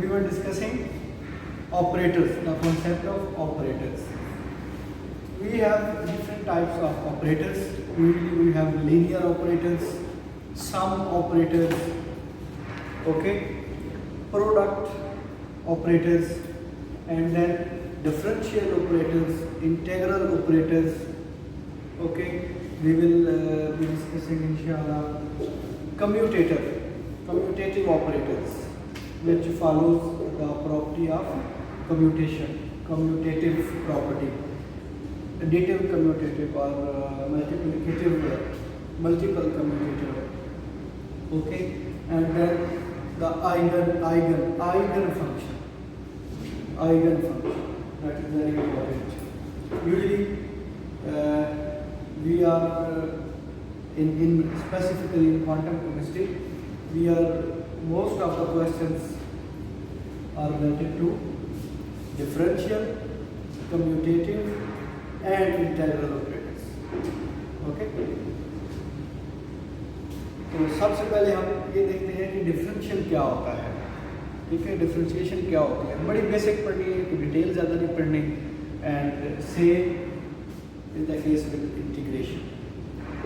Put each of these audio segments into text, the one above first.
we were discussing operators, the concept of operators. We have different types of operators. Usually we have linear operators, sum operators, okay, product operators, and then differential operators, integral operators, okay. We will be discussing inshallah commutative operators, which follows the property of commutation, commutative property, additive commutative or multiple commutative, okay. And then the eigen function, that is very important. Usually we are in specifically in quantum chemistry, most of the questions are related to differential, commutative and integral operators, okay. तो सबसे पहले हम ये देखते हैं कि differential क्या होता है, ठीक है। डिफरेंशिएशन क्या होती है, बड़ी बेसिक पढ़नी है, कोई डिटेल ज़्यादा नहीं पढ़नी। And same in the case with integration,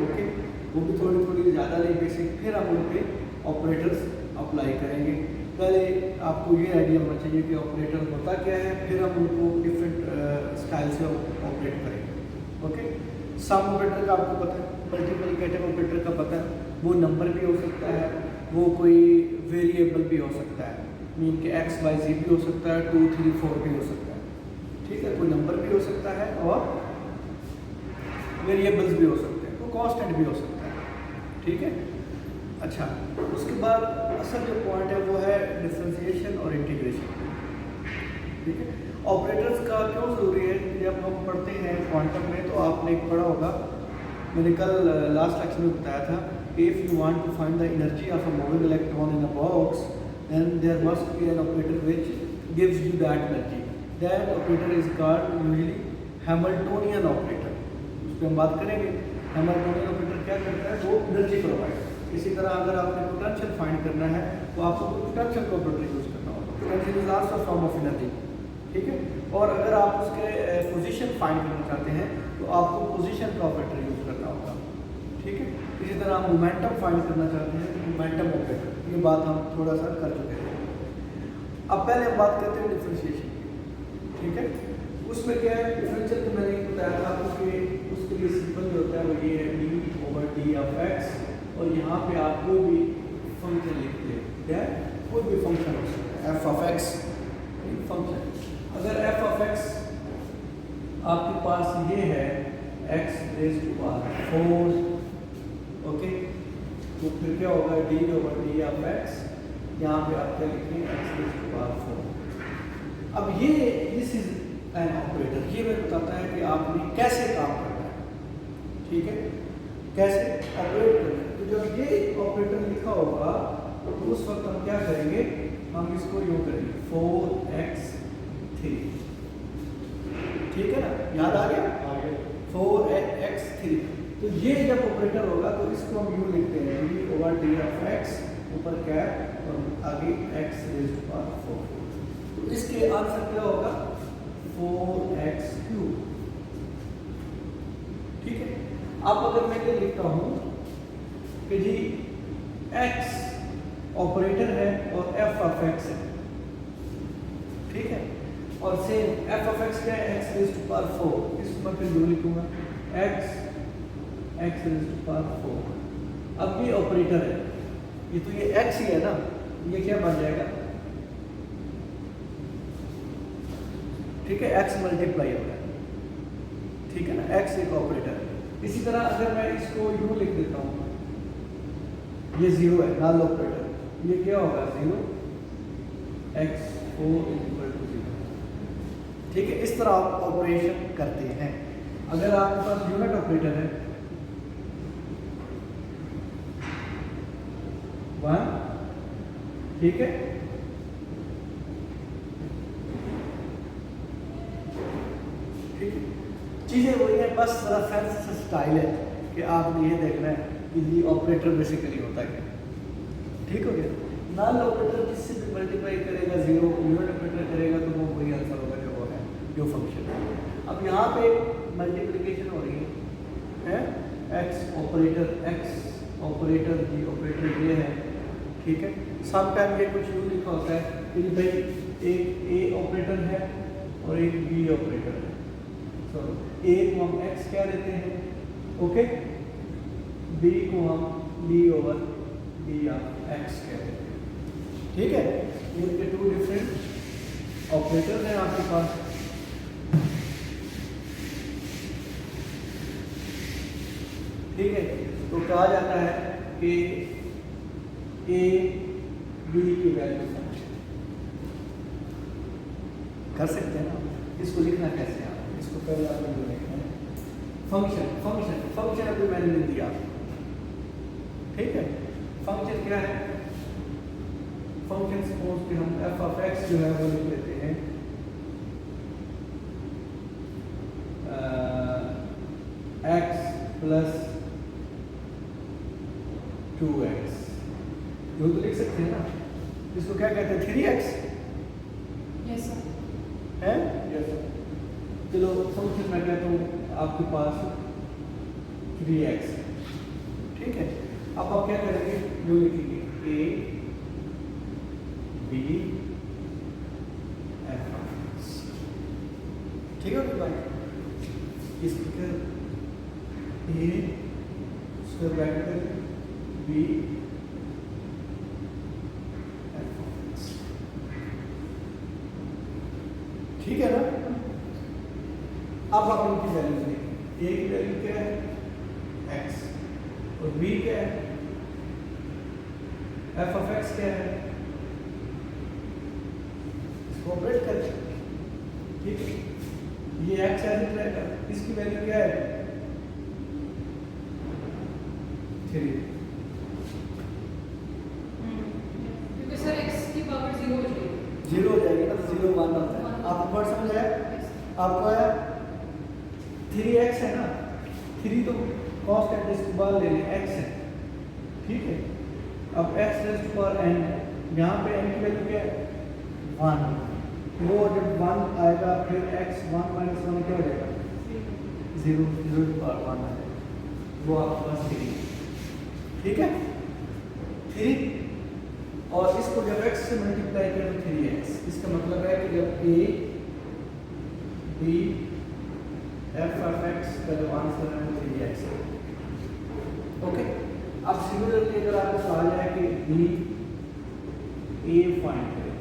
okay, वो भी थोड़ी थोड़ी ज़्यादा नहीं बेसिक। फिर हम उन पे ऑपरेटर्स अप्लाई करेंगे। पहले आपको ये आइडिया होना चाहिए कि ऑपरेटर होता क्या है, फिर हम उनको डिफरेंट स्टाइल से ऑपरेट करेंगे, ओके। सम ऑपरेटर का आपको पता है, मल्टीप्लिकेटिव ऑपरेटर का पता है, वो नंबर भी हो सकता है, वो कोई वेरिएबल भी हो सकता है, मीन कि एक्स वाई जी भी हो सकता है, 2 3 4 भी हो सकता है, ठीक है। कोई नंबर भी हो सकता है और वेरिएबल्स भी हो सकते हैं, तो कांस्टेंट भी हो सकता है, ठीक है। अच्छा, उसके बाद असल जो पॉइंट है वो है डिफरेंशिएशन और इंटीग्रेशन, ठीक है। ऑपरेटर्स का क्यों ज़रूरी है कि जब हम पढ़ते हैं क्वांटम में, तो आपने एक पढ़ा होगा, मैंने कल लास्ट लेक्चर में बताया था, if you want to find the energy of a moving electron in a box, then there must be an operator which gives you that energy. That operator is called usually Hamiltonian operator. उस पर हम बात करेंगे। Hamiltonian operator क्या करता है, वो energy provide. इसी तरह अगर आपने पोटेंशियल फाइंड करना है तो आपको पोटेंशियल का ऑपरेटर यूज करना होगा। Potential is also form of energy, ठीक है। और अगर आप उसके पोजीशन फाइंड करना चाहते हैं तो आपको पोजीशन का ऑपरेटर यूज करना होगा, ठीक है। इसी तरह आप मोमेंटम फाइंड करना चाहते हैं तो मोमेंटम ऑपरेटर, ये बात हम थोड़ा सा कर चुके हैं। अब पहले हम बात करते हैं डिफरेंशिएशन की, ठीक है। उसमें क्या है, डिफरेंशियल तो मैंने बताया था आपको कि उसके लिए सिंपल जो होता है वो ये है d/d ऑफ x, और यहाँ पे आप कोई भी फंक्शन लिखते हैं, क्या है, कोई भी फंक्शन हो सकता है, f ऑफ x फंक्शन। अगर f ऑफ x आपके पास ये है x raise to power 4, okay, तो फिर क्या होगा, d/d ऑफ x, यहाँ पे आप क्या लिखेंगे, x रेज़ टू पावर 4। अब ये दिस इज एन ऑपरेटर, ये मैं बताता है कि आपने कैसे काम करना है, ठीक है, कैसे ऑपरेट करना है। तो जब ये ऑपरेटर लिखा होगा तो उस वक्त हम क्या करेंगे, हम इसको यूँ करेंगे 4x3, ठीक है ना, याद आ गया 4x3। तो ये जब ऑपरेटर होगा तो इसको हम यूँ लिखते हैं d/d ऑफ x, ऊपर कैप और आगे x रेज़ टू पावर 4। तो इसके आंसर क्या होगा, 4x3, ठीक है। अब अगर मैं ये लिखता हूँ कि जी x ऑपरेटर है और f ऑफ x है, ठीक है, और सेम f ऑफ x क्या है, x रेज़ टू पावर 4, इस पर फिर जो लिखूंगा x रेज़ टू पावर 4। अब ये ऑपरेटर है, ये तो ये x ही है ना, ये क्या बन जाएगा, ठीक है, x मल्टीप्लाई हो गया, ठीक है ना, x एक ऑपरेटर है। इसी तरह अगर मैं इसको यूँ लिख देता हूँ, ये 0 है, नल ऑपरेटर, ये क्या होगा 0, x4 = 0, ठीक है। इस तरह आप ऑपरेशन करते हैं। अगर आपके पास यूनिट ऑपरेटर है 1, ठीक है, चीज़ें वही है, बस जरा सेंस स्टाइल है कि आपने ये देखना है कि ये ऑपरेटर बेसिकली होता है, ठीक हो गया। नल ऑपरेटर किससे भी मल्टीप्लाई करेगा 0, यूनिट ऑपरेटर करेगा तो वो वही आंसर होगा जो वो है जो फंक्शन है। अब यहाँ पे मल्टीप्लिकेशन हो रही है एक्स ऑपरेटर जी ऑपरेटर ये है, ठीक है। सम टाइम ये कुछ यूँ लिखा होता है कि भाई एक ए ऑपरेटर है और एक बी ऑपरेटर है, तो ए को हम एक्स कह देते हैं, ओके, बी को हम D over D of x कह देते हैं, ठीक है। इनके टू डिफरेंट ऑपरेटर हैं आपके पास। ठीक है, तो कहा जाता है कि ए बी की वैल्यू कर सकते हैं ना। इसको लिखना कैसे है, इसको पहले आप लिखना है फंक्शन अभी मैंने लिख दिया, ठीक है। फंक्शन क्या है, फंक्शन सपोज कि हम एफ ऑफ एक्स जो है वो लिख लेते हैं एक्स प्लस 2x, जो तो लिख सकते हैं ना। इसको क्या कहते हैं 3x, यस सर, है यस सर। चलो फंक्शन मैं कहता हूँ आपके पास 3x, ठीक है। अब आप क्या करेंगे, जो लिखेंगे a b f, ठीक है भाई। इसको क्या a square bracket b f, ठीक है ना। अब आप इनकी वैल्यूज देखें, a की वैल्यू क्या है x और b क्या है, f ऑफ x क्या है, इसको ऑपरेट करें, ठीक है। ये x ऐसे रहेगा, इसकी वैल्यू क्या है 3, क्योंकि सर x की पावर 0 हो जाएगी, 0 हो जाएगी ना, तो 0 1 होता है। आपको वर्ड समझ आया, आपको आया 3x है ना, 3 तो कांस्टेंट इसके बाद ले लें x है, ठीक है। अब x raise to power n है, यहाँ पे n की वैल्यू क्या है 1, वो जब 1 आएगा फिर x 1 माइनस 1 क्या हो जाएगा 0, 0 टू पावर 1 आ जाएगा, वो आपके पास 3, ठीक है 3। और इसको जब x से मल्टीप्लाई करें तो 3x, इसका मतलब है कि जब a b f of x का जो आंसर है वो 3x है, ओके। अब सिमिलरली अगर आपको कहा जाए कि b a फाइंड करें,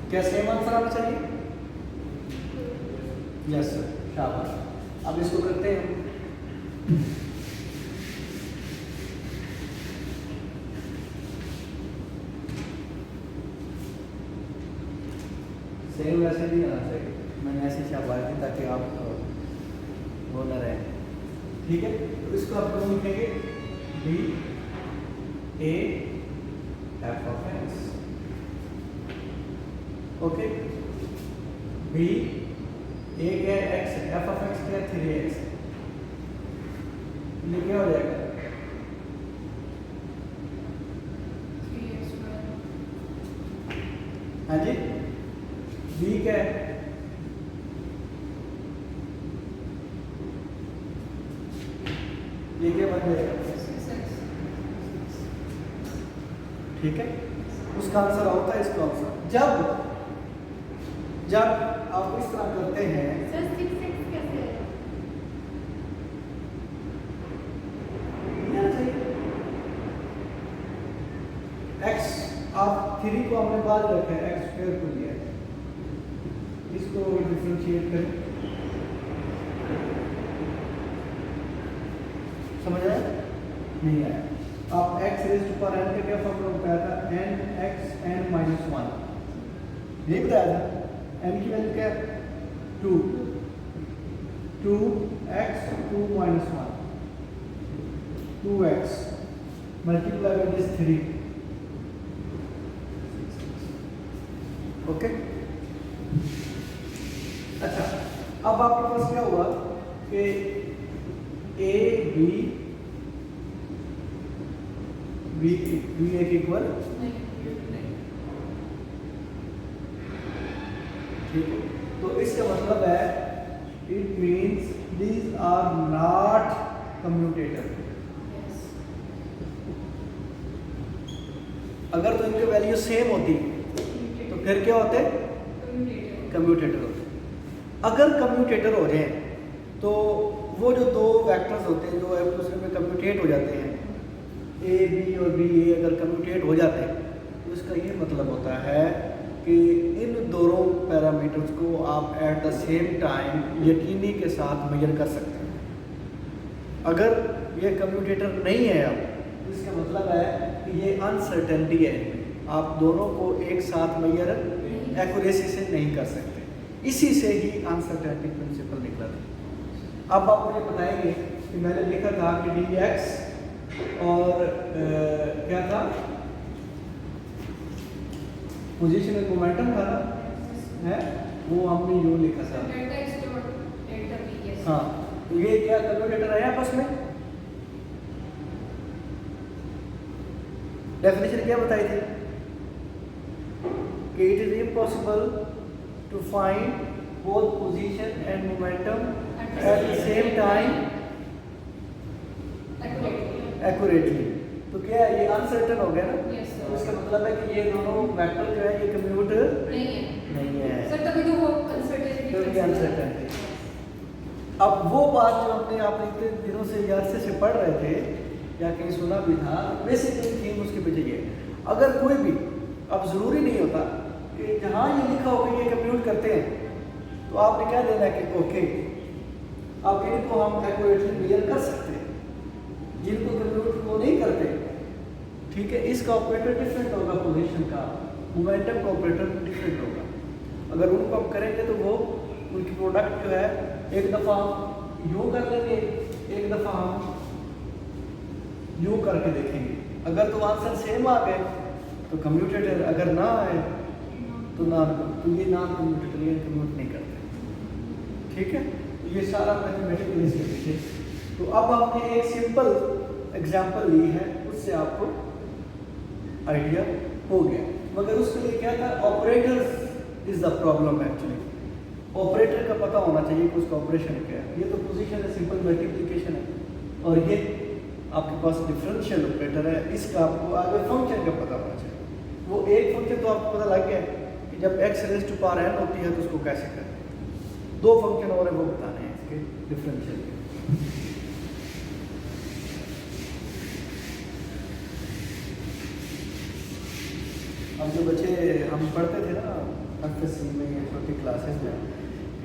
क्या सेम आंसर आना चाहिए, यस सर, शाबाश। अब इसको करते हैं सेम, वैसे नहीं आना चाहिए, मैंने ऐसे शाबाश दी ताकि आप वो न रहे, ठीक है। तो इसको आप लोग लिखेंगे b a f of x, okay. b a क्या है x, f ऑफ x क्या है 3x, ये क्या हो जाएगा 3x स्क्वायर, हाँ जी। b क्या है, ये क्या बन जाएगा 6x, ठीक है। उसका आंसर होता है इसका आंसर। जब आप इस तरह करते हैं, सर 6x कैसे है, x आप 3 को हमने बाद रखा है, x स्क्वायर को लिया है, इसको डिफरेंशिएट करें, समझ आया नहीं आया। आप x raise to power n का क्या फॉर्मूला बताया था, n x n माइनस 1, नहीं बताया था। n की वैल्यू क्या है 2, 2x 2 minus 1, 2x multiply by this 3, okay. अच्छा, अब आपके पास क्या हुआ कि a b V1 इक्वल, नहीं नहीं ठीक है। तो इसका मतलब है it means these are not commutator. Yes अगर तो इनकी वैल्यू सेम होती तो फिर क्या होते, कम्यूटेटर कम्यूटेटर होते। अगर कम्यूटेटर हो जाए तो वो जो दो वेक्टर्स होते हैं जो एक दूसरे में कम्यूटेट हो जाते हैं, ए बी और बी ए अगर कम्यूटेट हो जाते हैं तो इसका ये मतलब होता है कि इन दोनों पैरामीटर्स को आप एट द सेम टाइम यकीनी के साथ मेजर कर सकते हैं। अगर ये कम्यूटेटर नहीं है अब तो इसका मतलब है कि ये अनसर्टेनिटी है, आप दोनों को एक साथ मेजर एक्यूरेसी से नहीं कर सकते। इसी से ही अनसर्टेनिटी प्रिंसिपल निकला था। अब आप मुझे बताएंगे कि मैंने लिखा था कि डी एक्स और क्या था, पोजीशन एंड मोमेंटम था ना, है वो हमने यूं लिखा था। Delta x dot delta b. Yes हाँ, तो ये क्या कम्यूटेटर है आपस में? डेफिनेशन क्या बताई थी कि it is impossible to find both position and momentum at the same time accurately. तो क्या है, ये अनसर्टेन हो गया ना। यस तो इसका मतलब है कि ये दोनों वेक्टर जो है ये कम्यूट नहीं है नहीं है, सर, तभी तो वो क्योंकि अनसर्टेनिटी अनसर्टेनिटी। अब वो बात जो हमने आप इतने दिनों से यार से पढ़ रहे थे या कहीं सुना भी था, बेसिकली थीम उसके पीछे ये है। अगर कोई भी, अब ज़रूरी नहीं होता कि जहाँ ये लिखा हो कि ये कम्यूट करते हैं तो आपने क्या देना है कि ओके अब इनको हम एक्यूरेटली मेजर कर सकते हैं, जिनको कम्यूट वो नहीं करते, ठीक है, इसका ऑपरेटर डिफरेंट होगा, पोजीशन का मोमेंटम का ऑपरेटर डिफरेंट होगा। अगर उनको हम करेंगे तो वो उनकी प्रोडक्ट जो है एक दफ़ा हम यूँ कर लेंगे, एक दफ़ा हम यूँ करके देखेंगे। अगर तो आंसर सेम आ गए तो कम्यूटेटर, अगर ना आए तो तो ये नॉन कम्यूटेटर, ये कम्यूट नहीं करते, ठीक है। तो ये सारा मैथमेटिकल इसके पीछे। तो अब हमने एक सिंपल एग्जांपल ली है, उससे आपको आइडिया हो गया। मगर उसके लिए क्या था, operators is the problem actually. Operator का पता होना चाहिए कि उसका ऑपरेशन क्या है। ये तो पोजीशन है, सिंपल मल्टीप्लिकेशन है, और ये आपके पास डिफरेंशियल ऑपरेटर है, इसका आपको आगे फंक्शन का पता होना चाहिए। वो एक फंक्शन तो आपको पता लग गया कि जब x raise to power n होती है तो उसको कैसे करते हैं। दो फंक्शन और है वो बताने हैं इसके डिफरेंशियल के। अब जो बच्चे हम पढ़ते थे ना एफएससी में या छोटी क्लासेस में,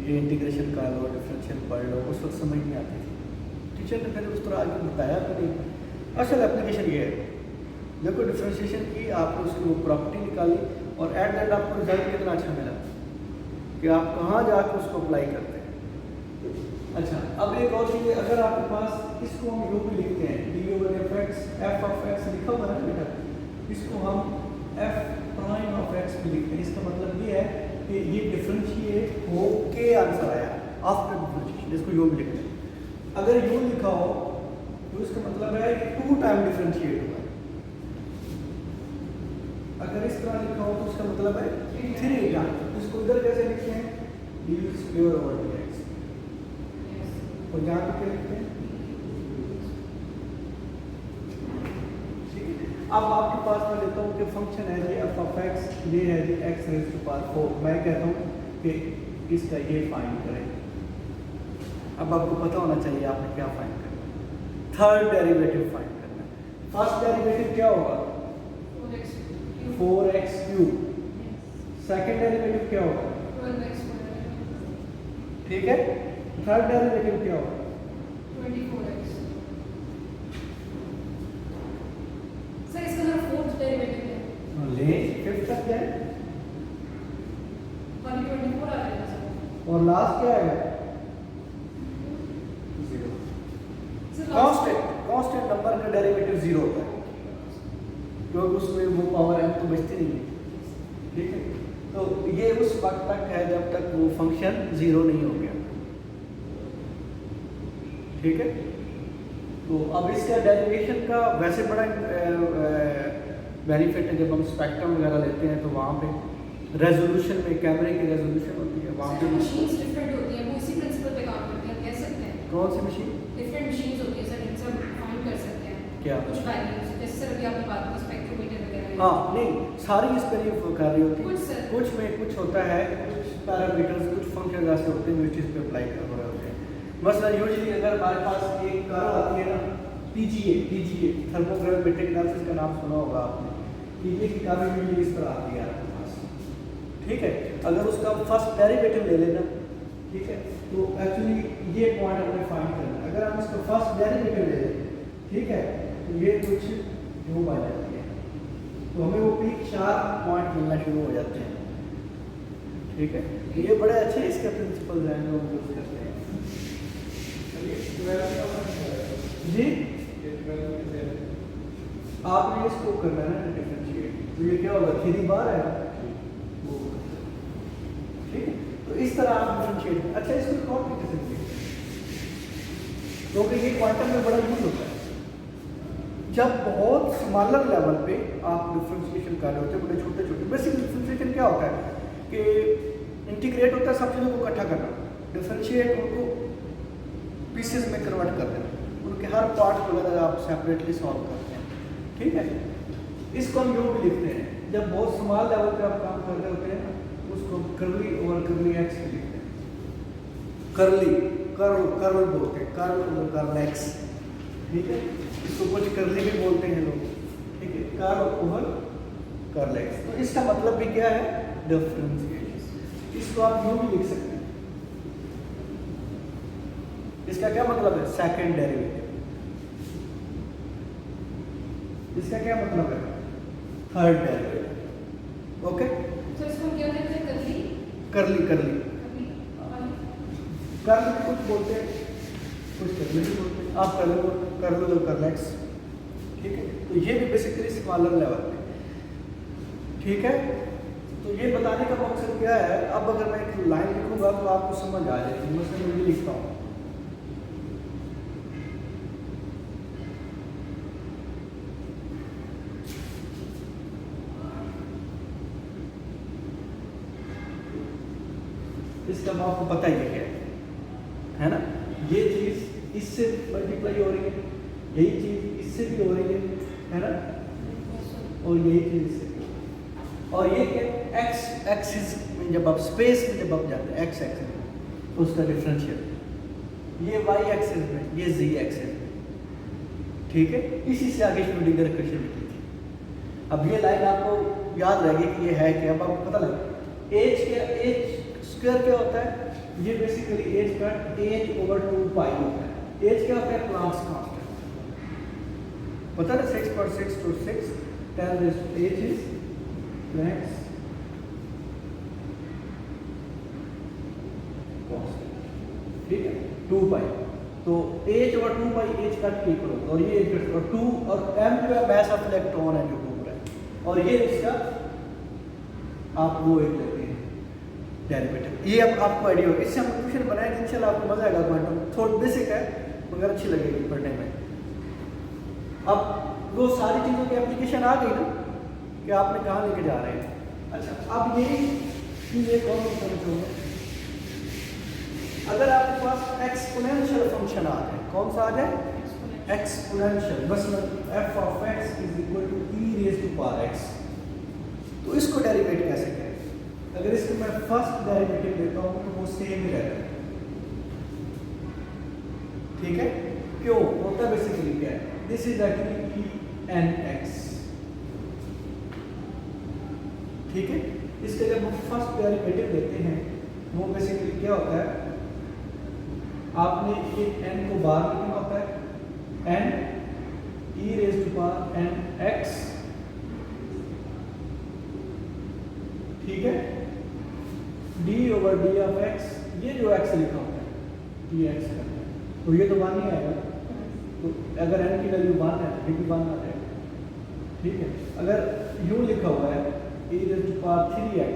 ये इंटीग्रेशन कर लो, डिफरेंशियल पढ़ लो, उस वक्त समझ नहीं आती थी। टीचर ने पहले उस तरह आगे बताया तो नहीं। असल एप्लीकेशन ये है, देखो डिफरेंशिएशन की, आपने उसकी वो प्रॉपर्टी निकाली और एट द एंड आपको रिजल्ट कितना अच्छा मिला कि आप कहाँ जाकर उसको अप्लाई करते हैं। अच्छा, अब एक और चीज़, अगर आपके पास इसको हम यू भी लिखते हैं, D over F x, F of x लिखा हुआ है ना बेटा, इसको हम एफ प्राइम ऑफ एक्स भी लिखते हैं। इसका मतलब ये है कि ये डिफरेंशिएट हो के आंसर आया आफ्टर डिफरेंशिएशन, इसको यू भी लिखते हैं। अगर यू लिखा हो तो इसका मतलब है कि 2 टाइम डिफरेंशिएट हुआ। अगर इस तरह लिखा हो तो उसका मतलब है 3 टाइम। इसको इधर कैसे लिखते हैं, D square over D x, और यहाँ पे क्या लिखते हैं। अब आपके पास मैं लेता हूँ कि फंक्शन है जी एफ ऑफ एक्स, ये है जी एक्स रेज़ टू पावर 4। मैं कहता हूँ कि इसका ये फाइंड करें। अब आपको पता होना चाहिए आपने क्या फाइंड करना है। थर्ड डेरिवेटिव फाइंड करना है। फर्स्ट डेरिवेटिव क्या होगा, 4x क्यूब। सेकेंड डेरिवेटिव क्या होगा, 12x, ठीक है। थर्ड डेरिवेटिव क्या होगा, 24x। सर इसका जरा फोर्थ डेरिवेटिव है, ले फिफ्थ तक जाए 124 आ जाएगा सर। और लास्ट क्या आएगा, 0। कांस्टेंट नंबर का डेरिवेटिव 0 होता है क्योंकि उसमें वो पावर m तो बचती नहीं है, ठीक है। तो ये उस वक्त तक है जब तक वो फंक्शन 0 नहीं हो गया, ठीक है। तो अब इसका डेरिवेशन का वैसे बड़ा बेनिफिट है। जब हम स्पेक्ट्रम वगैरह लेते हैं तो वहाँ पे रेजोल्यूशन में कैमरे की रेजोल्यूशन होती है, वहाँ पे मशीन्स डिफरेंट होती हैं, वो इसी प्रिंसिपल पे काम करती हैं, कह सकते हैं। कौन सी मशीन? डिफरेंट मशीन्स होती हैं सर, इनसे हम फाइंड कर सकते हैं क्या? कुछ वैल्यूज, जैसे सर अभी आपने बात की स्पेक्ट्रोमीटर वगैरह। हाँ नहीं, सारी इस पर ही कर रही होती कुछ है। सर। कुछ में कुछ होता है, कुछ पैरामीटर्स, कुछ फंक्शन ऐसे होते हैं जो इस चीज़ पे अप्लाई कर रहे होते हैं। मसलन यूजली अगर हमारे पास एक कार आती है ना, TGA थर्मोग्राविमेट्रिक एनालिसिस का नाम सुना होगा आपने। TGA की कार यूजली इस पर आती है आपके पास, ठीक है। अगर उसका फर्स्ट डेरिवेटिव ले लेना, ठीक है, तो एक्चुअली ये पॉइंट हमें फाइंड करना है। अगर हम इसका फर्स्ट डेरिवेटिव ले लें, ठीक है, तो ये कुछ यूँ आ जाती है, तो हमें वो पीक 4 पॉइंट मिलना शुरू हो जाते हैं, ठीक है। तो ये बड़े अच्छे इसके प्रिंसिपल हैं जो हम यूज़ करते हैं जी। आपने इसको करना है ना डिफरेंशिएट, तो ये क्या होगा, 3 बार है वो, ठीक है। तो इस तरह आप डिफरेंशिएट, अच्छा इसको कौन भी कर सकते हैं, क्योंकि ये क्वांटम में बड़ा यूज होता है। जब बहुत स्मॉलर लेवल पे आप डिफरेंशिएशन कर रहे होते हैं, बड़े छोटे छोटे बेसिक डिफरेंशिएशन क्या होता है कि इंटीग्रेट होता है सब चीज़ों को इकट्ठा करना, डिफरेंशिएट उनको पीसेस में कन्वर्ट कर देना, उनके हर पार्ट को अगर आप सेपरेटली सॉल्व करते हैं, ठीक है। इसको हम यूँ भी लिखते हैं, जब बहुत स्मॉल लेवल पे आप काम कर रहे होते हैं ना, उसको कर्ली ओवर कर्ली एक्स लिखते हैं। कर्ल बोलते हैं, कर्ल एक्स, ठीक है। इसको कुछ कर्ली भी बोलते हैं लोग, ठीक है, कर्ल ओवर कर्ल एक्स। तो इसका मतलब भी क्या है, डिफरेंशिएशन। इसको आप यूँ भी लिख सकते हैं, इसका क्या मतलब है, सेकंड डेरिवेटिव। इसका क्या मतलब है, थर्ड डेरिवेटिव, ओके। तो इसको क्या कहते हैं, कर्ली कर्ली कर्ल कुछ बोलते हैं, कुछ कर्ली भी बोलते हैं, आप कर लो कर्ल एक्स, ठीक है। तो ये भी बेसिकली स्मॉलर लेवल पे, ठीक है। तो ये बताने का मकसद क्या है, अब अगर मैं एक लाइन लिखूंगा तो आपको समझ आ जाएगी। मैं ये लिखता हूँ, इसका आपको पता ही है ना, ये चीज इससे मल्टीप्लाई हो रही है, यही चीज इससे भी हो रही है ना, और यही चीज इससे, और ये क्या, एक्स एक्सिस में जब आप स्पेस में जब आप जाते हैं, एक्स एक्सिस में उसका डिफरेंशियल, ये वाई एक्सिस में, ये जी एक्सिस में, ठीक है। इसी से आगे श्रोडिंगर इक्वेशन निकली थी। अब ये लाइन आपको याद रहेगी कि ये है क्या, अब आपको पता लगे एच क्या, एच स्क्वायर क्या होता है, ये बेसिकली एच का एच ओवर 2 पाई होता है। एच क्या होता है, प्लांक्स कांस्टेंट, पता है 6.626 10 raised to h is Planck's constant, ठीक है, 2 पाई। तो h ओवर 2 पाई h का इक्वल होता है, और ये h और 2 और m जो है मैस ऑफ इलेक्ट्रॉन है जो दूर है, और ये इसका आप वो एक लेते हैं डेरिवेटिव। ये अब आपको आइडिया होगा, इससे हम क्वेश्चन बनाएंगे इंशाल्लाह, आपको मजा आएगा। क्वांटम थोड़ा बेसिक है मगर अच्छी लगेगी पढ़ने में। अब वो सारी चीज़ों की एप्लीकेशन आ गई ना कि आपने कहाँ लेके जा रहे हैं। अच्छा, अब यही चीज़ एक और करना चाहूँगा, अगर आपके पास एक्सपोनेंशियल फंक्शन आ जाए, कौन सा आ जाए, एक्सपोनेंशियल, बस f of x is equal to e raised to power x, तो इसको डेरिवेट कैसे करें। अगर इसको मैं फर्स्ट डेरिवेटिव लेता हूँ तो वो सेम ही रहता है, ठीक है। क्यों होता है, बेसिकली क्या है, this is actually e n x, ठीक है। इसके जब हम फर्स्ट डेरिवेटिव लेते हैं वो बेसिकली क्या होता है, आपने ये n को बाहर लिखना होता है, n e raised to power n x, ठीक है, d over d of x, ये जो x लिखा होता है dx करना है, तो ये तो 1 ही आएगा, तो अगर n की वैल्यू 1 है तो भी 1 आ जाएगा, ठीक है। अगर यूँ लिखा हुआ है e raised to power 3x,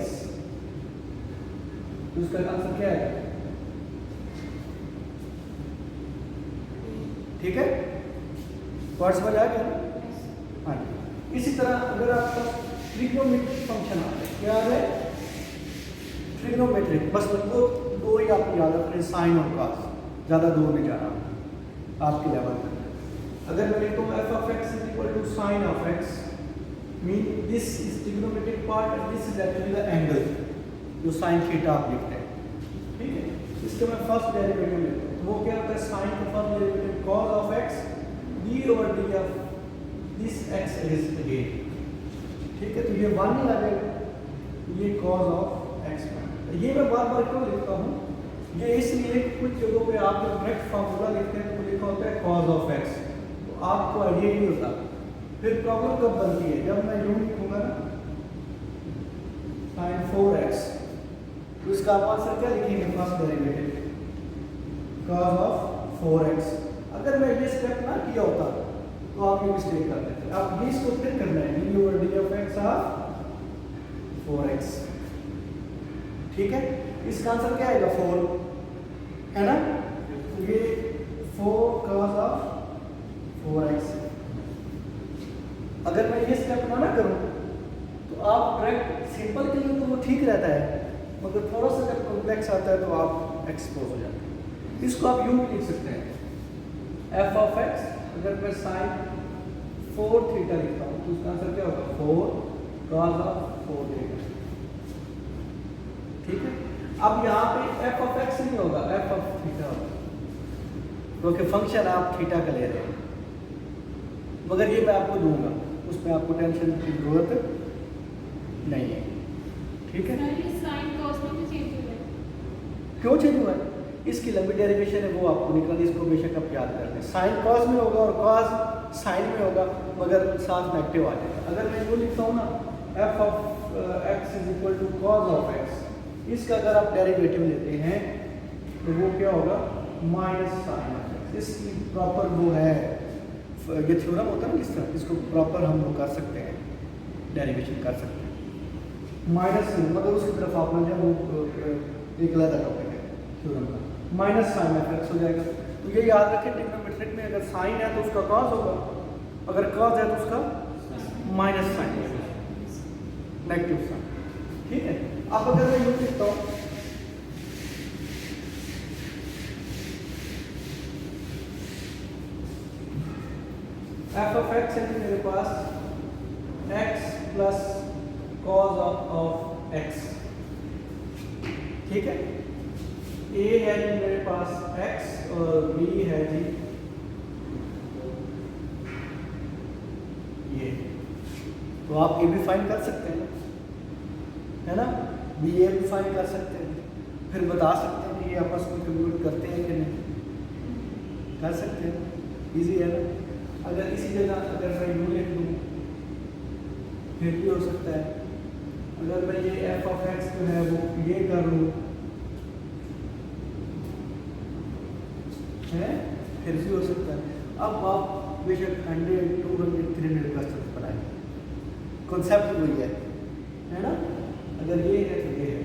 तो इसका आंसर क्या आएगा, ठीक है। वर्ड समझ आ गया ना? हाँ जी। इसी तरह अगर आपका ट्रिग्नोमेट्रिक फंक्शन आता है, क्या है ट्रिग्नोमेट्रिक, बस वो दो ही आप याद रखें, साइन और कॉस, ज़्यादा दूर नहीं जा रहा आपके लेवल पर। अगर मैं लिखूँ f of x is equal to sine of x, mean this is trigonometric part and this is actually the angle जो साइन थीटा आप लिखते हैं, ठीक है। इसके मैं फर्स्ट डेरिवेटिव लेता हूँ, तो वो क्या होता है, साइन का first derivative cos of x D over D of this x is again, ठीक है। तो ये 1 ही आ जाएगा, ये कॉस ऑफ एक्स। ये मैं बार बार क्यों लिखता हूँ, ये इसलिए कुछ जगहों पे आप जब डायरेक्ट फार्मूला लिखते हैं तो लिखा होता है कॉस ऑफ एक्स, तो आपको आइडिया नहीं होता। फिर प्रॉब्लम कब बनती है, जब मैं यूं लिखूंगा ना साइन 4x, तो इसका आप आंसर क्या लिखेंगे, first derivative cos of 4x। अगर मैं ये स्टेप ना किया होता तो आप ये मिस्टेक कर देते। आप ये इसको फिर करना है, D over D of x of 4x, ठीक है। इसका आंसर क्या आएगा, 4 है ना। तो ये 4 cos ऑफ 4x। अगर मैं ये स्टेप ना करूं तो आप डायरेक्ट सिंपल के लिए तो वो ठीक रहता है, मगर थोड़ा सा जब कॉम्प्लेक्स आता है तो आप एक्सपोज हो जाते हैं। इसको आप यूं भी लिख सकते हैं, एफ ऑफ एक्स अगर मैं साइन 4 थीटा लिखता हूँ तो उसका आंसर क्या होगा, 4 cos ऑफ 4 थीटा, ठीक है। अब यहाँ पे एफ ऑफ एक्स नहीं होगा, एफ ऑफ थीटा होगा, क्योंकि फंक्शन आप थीटा का ले रहे हैं। मगर ये मैं आपको दूंगा, उसमें आपको टेंशन की जरूरत नहीं है, ठीक है। साइन कॉस में भी चेंज हो गया, क्यों चेंज हुआ है, इसकी लंबी डेरिवेशन है, वो आपको निकालनी, इसको बेशक आप याद कर लें। साइन कॉस में होगा और कॉस साइन में होगा, मगर साथ नेगेटिव आ जाएगा। अगर मैं वो लिखता हूँ ना, f of x is equal to cos of x, इसका अगर आप डेरिवेटिव लेते हैं तो वो क्या होगा, माइनस साइन ऑफ एक्स। इसकी प्रॉपर वो है, ये थ्योरम होता है ना किस तरह, इसको प्रॉपर हम वो कर सकते हैं, डेरिवेशन कर सकते हैं। माइनस, मगर उसकी तरफ आप ना जाए, वो एक अलग टॉपिक है थ्योरम का। माइनस साइन ऑफ एक्स हो जाएगा। तो ये याद रखें, ट्रिग्नोमेट्रिक में अगर साइन है तो उसका कॉस होगा, अगर कॉस है तो उसका माइनस साइन होगा, नेगेटिव साइन, ठीक है। अब अगर मैं यूं लिखता हूँ, एफ ऑफ एक्स है मेरे पास x plus cos of x, ठीक है। a है जी मेरे पास x और b है जी ये, तो आप a भी फाइंड कर सकते हैं, है ना, b a भी फाइंड कर सकते हैं, फिर बता सकते हैं कि ये आपस में कंप्यूट करते हैं कि नहीं, कर सकते हैं, इजी है ना। अगर इसी जगह अगर मैं यूं लिख दूँ फिर भी हो सकता है, अगर मैं ये एफ ऑफ एक्स जो है वो ये कर लूँ है, फिर भी हो सकता है। अब आप बेशक 100, 200, 300 क्वेश्चन बनाए, कॉन्सेप्ट वही है ना। अगर ये है तो ये है।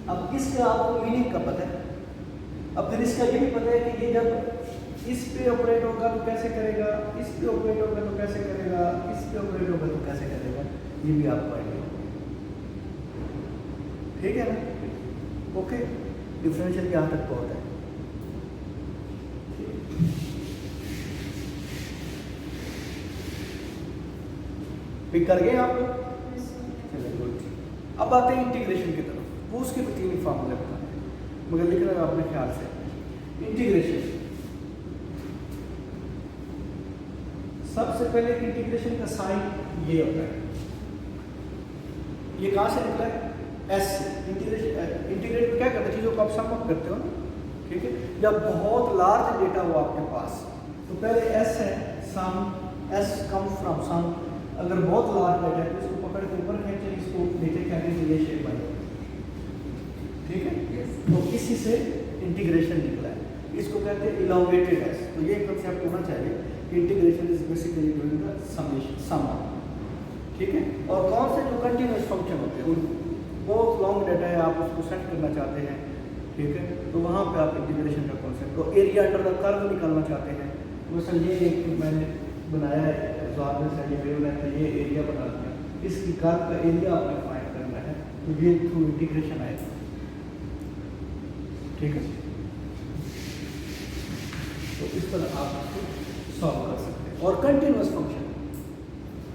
अब इसका आपको मीनिंग का पता है, अब फिर इसका ये भी पता है कि ये जब इस पे ऑपरेट होगा तो कैसे करेगा, इस पे ऑपरेट होगा तो कैसे करेगा, इस पे ऑपरेट होगा तो कैसे करेगा, ये भी आपको आइडिया होगा, ठीक है ना। ओके, डिफरेंशियल यहाँ तक बहुत है। पिक कर गए आप लोग, चलिए गुड। अब आते हैं इंटीग्रेशन की तरफ, वो उसके भी 3 फार्मूले बताते हैं, मगर लिख रहे अपने ख्याल से। इंटीग्रेशन, सबसे पहले इंटीग्रेशन का साइन ये होता है, ये कहाँ से निकला है, एस से। इंटीग्रेट में क्या करते हैं, चीज़ों को आप सम अप करते हो ना, ठीक है। जब बहुत लार्ज डेटा हो आपके पास तो पहले एस है सम, एस कम फ्रॉम सम। अगर बहुत लार्ज डेटा है तो इसको पकड़ के ऊपर खींचे, इसको नीचे खींचे तो ये शेप आएगी, ठीक है। तो इसी से इंटीग्रेशन निकला है, इसको कहते हैं इलॉन्गेटेड एस। तो ये कंसेप्ट होना चाहिए, integration is basically doing the summation, sum, ठीक है। और कौन से जो कंटिन्यूअस फंक्शन होते हैं, बहुत लॉन्ग डाटा है, आप उसको सेट करना चाहते हैं, ठीक है, तो वहाँ पे आप इंटीग्रेशन का कॉन्सेप्ट, तो एरिया अंडर द कर्व निकालना चाहते हैं, तो सर ये एक मैंने बनाया है एब्जॉर्बेंस वेवलेंथ, ये एरिया बना दिया, इसकी कर्व का एरिया आपने फाइंड करना है, तो ये थ्रू इंटीग्रेशन आएगा। ठीक है, तो इस तरह आप इसको सॉल्व कर सकते हैं। और कंटिन्यूअस फंक्शन,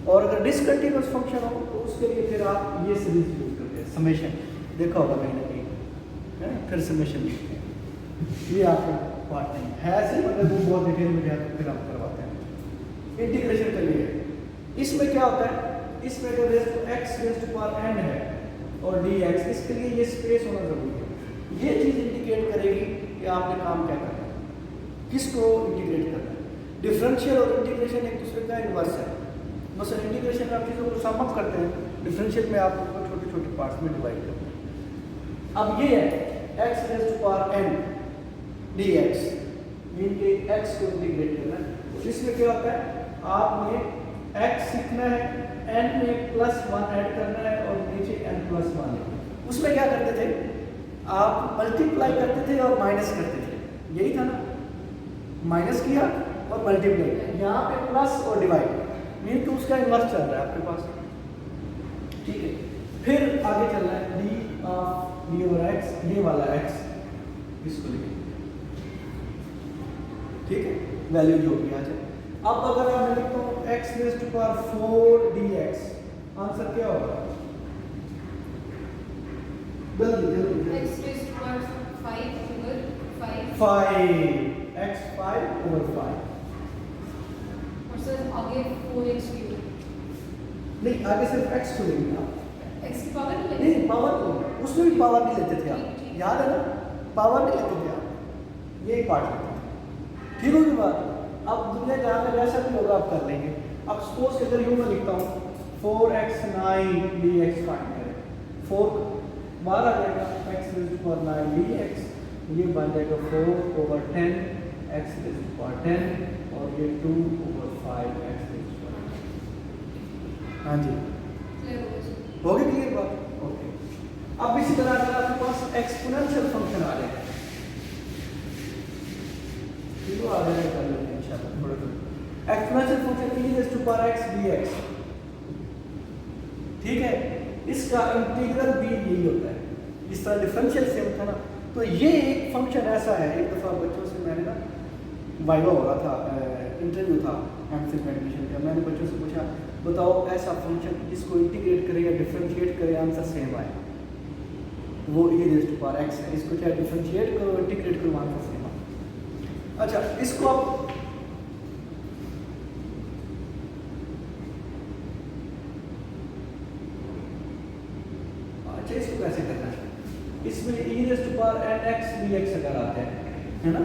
और अगर डिसकंटिन्यूअस फंक्शन हो तो उसके लिए फिर आप ये सीरीज यूज करते हैं, समेशन, देखा होगा कहीं ना कहीं है ना, फिर समेशन लिखते हैं। ये आपका पार्ट नहीं है ऐसे, मतलब वो बहुत डिटेल में जाकर फिर हम करवाते हैं। इंटीग्रेशन के लिए इसमें क्या होता है, इसमें अगर x raise to power n है और dx, इसके लिए ये स्पेस होना जरूरी है। ये चीज इंडिकेट करेगी कि आपने काम क्या करना है, किसको इंटीग्रेट करना है। डिफरेंशियल और इंटीग्रेशन एक दूसरे का इन्वर्स है। मतलब इंटीग्रेशन में आप चीज़ों को सम अप करते हैं, डिफरेंशियल में आप उनको छोटे छोटे पार्ट्स में डिवाइड करते हैं। अब ये है x raise to power n dx, mean के x को इंटीग्रेट करना है। तो इसमें क्या होता है, आपने x सीखना है, n में +1 ऐड करना है और नीचे n+1 लिखना है। उसमें क्या करते थे, आप मल्टीप्लाई करते थे और माइनस करते थे, यही था ना, माइनस किया और मल्टीप्लाई किया, यहाँ पे प्लस और डिवाइड, मीन कि उसका इन्वर्स चल रहा है आपके पास। ठीक है, फिर आगे चल रहा है d over x, ये वाला x इसको लिखेंगे। ठीक है, वैल्यू जो भी आ जाए। अब अगर मैं लिखता हूँ x raise to power 4 dx, answer क्या होगा, जल्दी जल्दी x raised to power 5 over 5 x 5 over 5। और सर आगे 4x cube, नहीं, आगे सिर्फ x को लेंगे आप, x की पावर नहीं नहीं पावर को, उसमें भी पावर नहीं लेते थे आप, ठीक। याद है ना, पावर नहीं लेते थे आप, यही पार्ट लेते थे। ठीक होगी बात। अब दुनिया जहाँ में जैसा भी होगा आप कर लेंगे। अब सपोज कि अगर यूँ मैं लिखता हूँ 4x 9 dx फाइंड करें, 4 बाहर आ जाएगा x raise to power 9 dx, ये बन जाएगा 4 over 10 x raise to power 10 और ये 2 over 5 x raise to power 10। हाँ जी, क्लियर हो गया सर। हो गई क्लियर बात। ओके, अब इसी तरह अगर आपके पास एक्सपोनेंशियल फंक्शन आ जाए, तो आ जाएगा, कर लेते हैं इंशाल्लाह थोड़ा थोड़ा। Exponential function e raise to power x dx, ठीक है, इसका इंटीग्रल भी यही होता है, इस तरह डिफरेंशियल सेम था ना। तो ये एक फंक्शन ऐसा है, एक दफ़ा बच्चों से मैंने ना वाइवा हो रहा था, इंटरव्यू था एमफिल में एडमिशन का, मैंने बच्चों से पूछा बताओ ऐसा फंक्शन इसको इंटीग्रेट करे या डिफरेंशिएट करे आंसर सेम आए, वो e raise to power x है, इसको चाहे डिफरेंशिएट करो इंटीग्रेट करो आंसर सेम आए। अच्छा, इसको आप इसको कैसे करना है, इसमें e raise to power nx dx अगर आते हैं, है ना,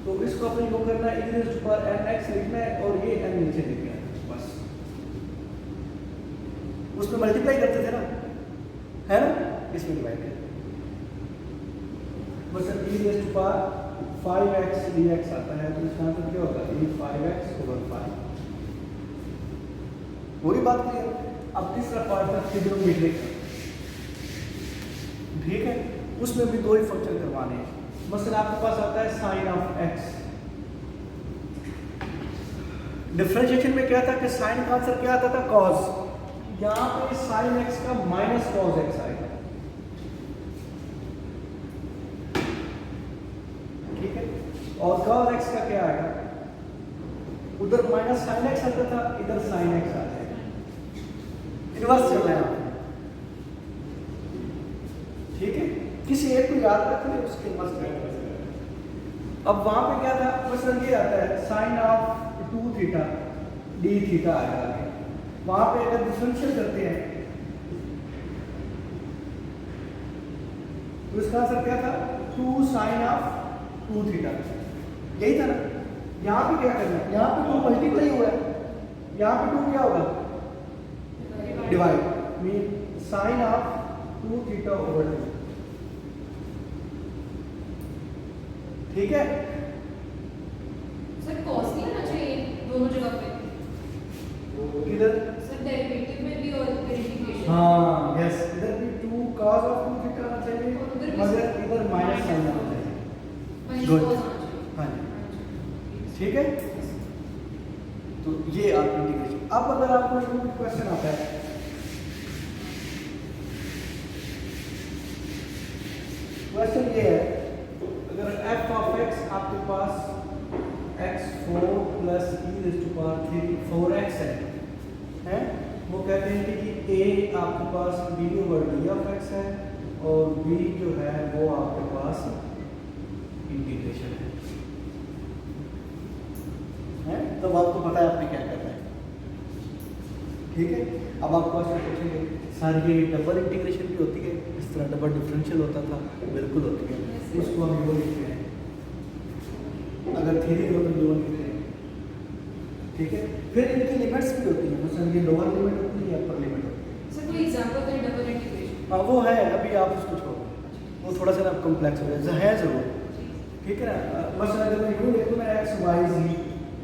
तो इसको अपने को करना है e raise to power nx लिखना है और ये n नीचे लिखना है, बस उसमें मल्टीप्लाई करते थे ना, है ना, इसमें डिवाइड कर बस e raise to power 5x dx आता है, तो इसका आंसर क्या होगा, ये 5x over 5। वही बात क्लियर। अब तीसरा पार्ट था ट्रिग्नोमेट्रिक, ठीक है, उसमें भी दो ही फंक्शन करवाने हैं। मसलन आपके पास आता है साइन ऑफ x, डिफरेंशिएशन में क्या था कि साइन का आंसर क्या आता था, कॉस, यहाँ पे साइन x का माइनस कॉस x आएगा, ठीक है, और कॉस x का क्या आएगा, उधर माइनस साइन x आता था, इधर साइन x आ जाएगा, इन्वर्स चल रहा है, ठीक है, किसी एक को याद रख ले उसके मस्त है। अब वहां पे क्या था, मसलन ये आता है sine of 2 theta d theta आएगा आगे, वहां पे अगर डिफरेंशियल करते हैं तो इसका आंसर क्या था, 2 साइन ऑफ 2 थीटा, यही था ना। यहाँ पे क्या करना है, यहाँ पे 2 मल्टीप्लाई हुआ है, यहाँ पे 2 क्या होगा, divide, mean sine of 2 theta over 2, ठीक है। सर कॉस नहीं आना चाहिए दोनों जगह पे, इधर सर डेरिवेटिव में भी और इंटीग्रेशन, हाँ यस, इधर भी 2 cos ऑफ 2 थीटा आना चाहिए, मगर इधर माइनस साइन आना चाहिए, माइनस Good. कॉस आना चाहिए। हाँ जी, ठीक है। तो ये अब अगर आपको इसमें क्वेश्चन आता है, क्वेश्चन ये है, अगर f ऑफ x आपके पास x4 प्लस e⁻³ 4x है, वो कहते हैं कि a आपके पास d/d ऑफ x है और b जो है वो आपके पास इंटीग्रेशन है। तब आपको पता है आपने क्या करना है, ठीक है। अब आप क्वेश्चन पूछेंगे सर ये डबल इंटीग्रेशन भी होती है, इस तरह डबल डिफरेंशियल होता था, बिल्कुल होती है, उसको हम वो लिखते हैं, अगर थ्री हो तो दो लिखते हैं, ठीक है। फिर इनकी लिमिट्स भी होती हैं, मतलब ये लोअर लिमिट होती है, अपर लिमिट होती है। सर कोई एग्जांपल दें डबल इंटीग्रेशन? हाँ वो है, अभी आप उसको छोड़ो, वो थोड़ा सा ना कॉम्प्लेक्स हो जाए है ज़रूर, ठीक है ना। बस अगर मैं यूँ लिखूँ ना एक्स वाई जी,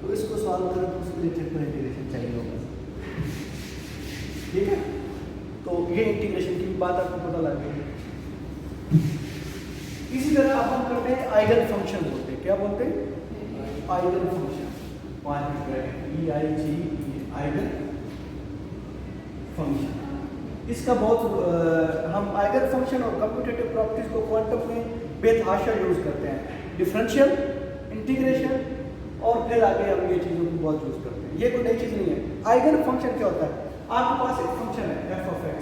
तो इसको सॉल्व करें तो उसके लिए ट्रिपल इंटीग्रेशन चाहिए होगा, ठीक है। तो ये इंटीग्रेशन की बात आपको पता लग गई। इसी तरह अब हम करते हैं आइगन फंक्शन, बोलते हैं क्या बोलते हैं, आइगन फंक्शन, आइगन फंक्शन। इसका बहुत हम आइगन फंक्शन और कम्यूटेटिव प्रॉपर्टीज को क्वांटम में बेतहाशा यूज करते हैं, डिफरेंशियल, इंटीग्रेशन और फिर आगे हम ये चीज़ों को बहुत यूज करते हैं। ये कोई नई चीज़ नहीं है। आइगन फंक्शन क्या होता है, आपके पास एक फंक्शन है f ऑफ x,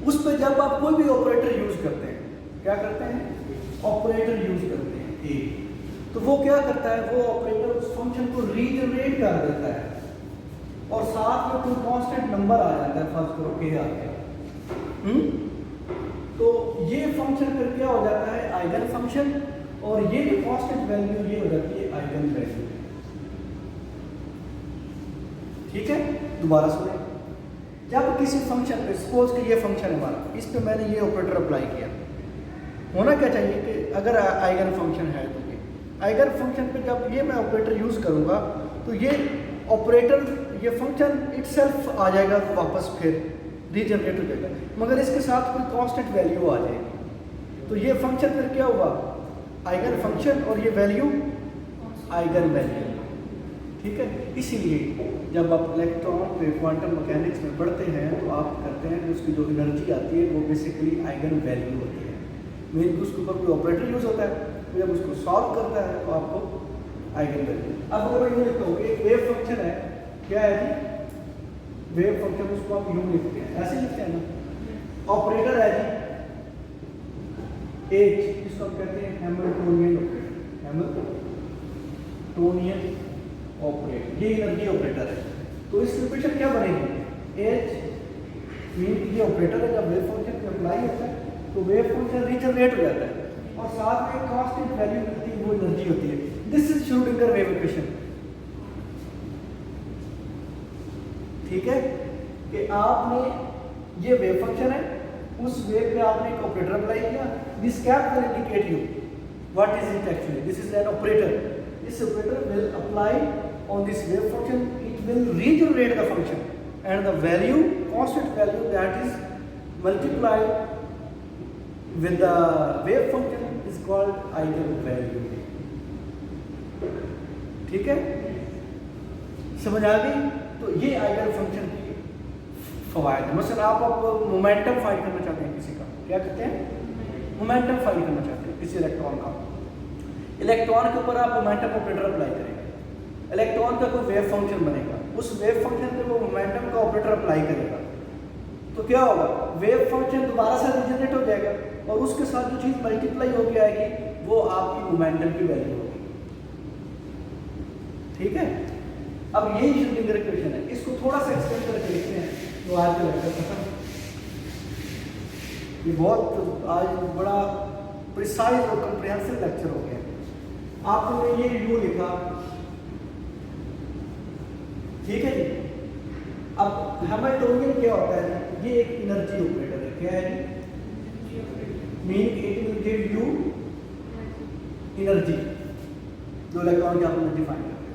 उस पर जब आप कोई भी ऑपरेटर यूज करते हैं, क्या करते हैं, ऑपरेटर यूज करते हैं a, तो वो क्या करता है, वो ऑपरेटर उस फंक्शन को रीजनरेट कर देता है और साथ में कोई कांस्टेंट नंबर आ जाता है, फर्ज करो k आ गया, तो ये फंक्शन फिर क्या हो जाता है, आइगन फंक्शन, और ये जो कांस्टेंट वैल्यू ये हो जाती है आइगन वैल्यू, ठीक है। दोबारा सुने, जब किसी फंक्शन पे, सपोज कि ये फंक्शन है हमारा, इस पे मैंने ये ऑपरेटर अप्लाई किया, होना क्या चाहिए कि अगर आइगन फंक्शन है तो ये आइगन फंक्शन पे जब ये मैं ऑपरेटर यूज करूंगा तो ये ऑपरेटर, ये फंक्शन इटसेल्फ आ जाएगा वापस, फिर रीजनरेट हो जाएगा, मगर इसके साथ कोई कांस्टेंट वैल्यू आ जाएगी, तो ये फंक्शन फिर क्या हुआ, आइगन फंक्शन, और ये वैल्यू आइगन वैल्यू, ठीक है। इसीलिए जब आप इलेक्ट्रॉन पे क्वांटम मैकेनिक्स में पढ़ते हैं तो आप करते हैं कि उसकी जो एनर्जी आती है वो बेसिकली आइगन वैल्यू होती है, मीन कि उसके ऊपर कोई ऑपरेटर यूज होता है, तो जब उसको सॉल्व करता है तो आपको आइगन वैल्यू। अब अगर मैं यूँ लिखता हूँ, एक वेव फंक्शन है, क्या है जी, वेव फंक्शन, उसको आप यूँ लिखते हैं, ऐसे लिखते हैं ना, ऑपरेटर है जी एच, जिसको हम कहते हैं हैमिल्टोनियन ऑपरेटर, हैमिल्टोनियन ऑपरेटर, ये एनर्जी ऑपरेटर है, तो इस इक्वेशन क्या बनेगी, एच मीन ये ऑपरेटर है, जब वेव फंक्शन पे अप्लाई होता है तो वेव फंक्शन रीजनरेट हो जाता है और साथ में कांस्टेंट वैल्यू मिलती है, वो एनर्जी होती है। This is Schrodinger wave equation, ठीक है, कि आपने ये वेव फंक्शन है, उस वेव पे आपने एक ऑपरेटर अप्लाई किया, this cap will indicate you what is it actually, this is an operator, this operator will apply on this wave function, it will regenerate the function and the value, constant value that is multiplied with the wave function is called eigenvalue, ठीक है, समझ आ गई। तो ये eigen function की फवायद है। मसलन आप मोमेंटम फाइंड करना चाहते हैं किसी का, क्या कहते हैं, मोमेंटम फाइंड करना चाहते हैं किसी इलेक्ट्रॉन का, इलेक्ट्रॉन के ऊपर आप मोमेंटम ऑपरेटर अप्लाई करेंगे, इलेक्ट्रॉन का कोई वेव फंक्शन बनेगा, उस वेव फंक्शन पे वो मोमेंटम का ऑपरेटर अप्लाई करेगा, तो क्या होगा, वेव फंक्शन दोबारा से रीजनरेट हो जाएगा और उसके साथ जो चीज़ मल्टीप्लाई होकर आएगी वो आपकी मोमेंटम की वैल्यू होगी, ठीक है। अब यही श्रोडिंगर इक्वेशन है, इसको थोड़ा सा एक्सटेंड करके लिखते हैं तो आज का लेक्चर खत्म। ये बहुत आज बड़ा प्रिसाइज और कंप्रिहेंसिव लेक्चर हो गया। आपने ये यूँ लिखा, ठीक है जी। अब हैमिल्टोनियन क्या होता है, ये एक एनर्जी ऑपरेटर है, क्या है जी, mean it will give you energy, जो इलेक्ट्रॉन की आप एनर्जी फाइंड करते हैं।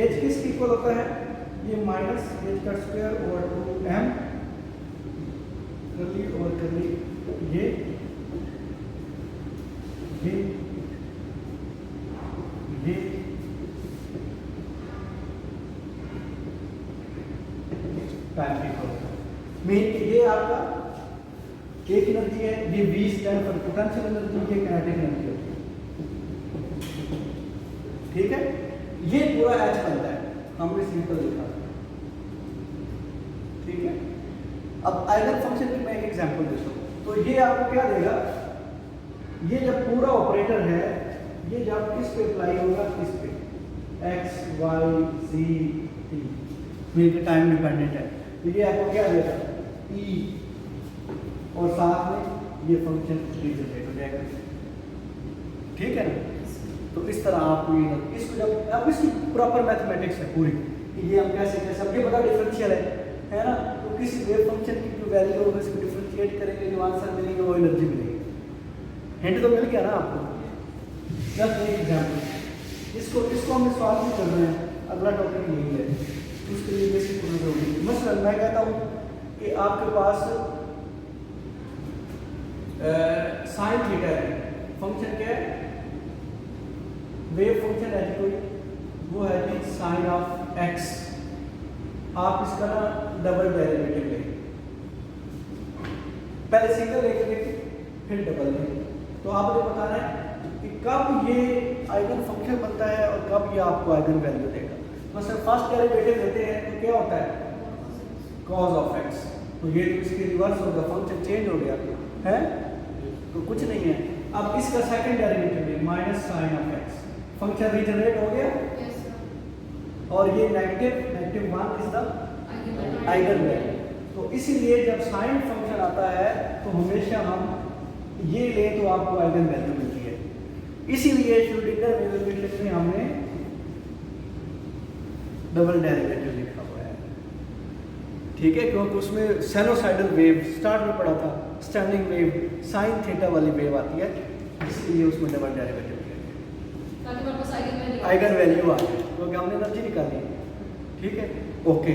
एच किस इक्वल होता है, ये माइनस एच का स्क्वायर ओवर 2m करली और करली, ये ये आपका एक एनर्जी है, ये V stand for potential energy, ये काइनेटिक एनर्जी होती है। ठीक है, ये पूरा H बनता है, हमने सिंपल लिखा। ठीक है, अब आइगन फंक्शन की मैं एक एग्जांपल देता हूँ। तो ये आपको क्या देगा, ये जब पूरा ऑपरेटर है, ये जब किस पे अप्लाई होगा, किस पे, x y z t, मिलकर टाइम डिपेंडेंट है, तो ये आपको क्या देगा, e, और साथ में ये फंक्शन रिजल्ट हो जाएगा। ठीक है ना, तो इस तरह आपको ये इसको जब अब इसकी प्रॉपर मैथमेटिक्स है पूरी, ये हम कैसे कैसे सबके पता डिफरेंशियल है ना, तो किसी वेव फंक्शन की जो वैल्यू होगी इसको डिफरेंशिएट करेंगे, जो आंसर मिलेंगे वो एनर्जी मिलेगी। हिंट तो मिल गया ना आपको। जस्ट एक एग्जांपल, इसको हम सॉल्व नहीं कर रहे हैं, अगला टॉपिक यही है, उसके लिए बेसिक प्रूफ होगी। मसलन मैं कहता हूँ कि आपके पास साइन थीटा है, फंक्शन क्या है, वेव फंक्शन है कोई, वो है जी साइन ऑफ एक्स। आप इसका ना डबल डेरिवेटिव लें, पहले सिंगल लेके देखिए फिर डबल लें। तो आपने बताना है कि कब ये आइगन फंक्शन बनता है और कब ये आपको आइगन वैल्यू देगा। मतलब फर्स्ट डेरिवेटिव लेते हैं तो क्या होता है, cos ऑफ x, तो ये तो इसके रिवर्स होगा, फंक्शन चेंज हो गया है, तो कुछ नहीं है। अब इसका सेकंड डेरिवेटिव है minus sine of x, function regenerate हो गया, Yes, sir. और ये negative 1 is the eigen value. तो इसीलिए जब साइन फंक्शन आता है तो हमेशा हम ये ले तो आपको आइगन वैल्यू मिलती है। इसीलिए श्रोडिंगर इक्वेशन में हमने डबल डेरिवेटिव लिखा हुआ है। ठीक है, क्योंकि उसमें साइनोसाइडल वेव स्टार्ट में पढ़ा था, स्टैंडिंग वेव साइन थीटा वाली वेव आती है, इसलिए उसमें डबल डेरिवेटिव लिखा है ताकि हमारे पास आइगन वैल्यू आइगन वैल्यू आ जाए, क्योंकि हमने एनर्जी निकाली है। ठीक है, ओके।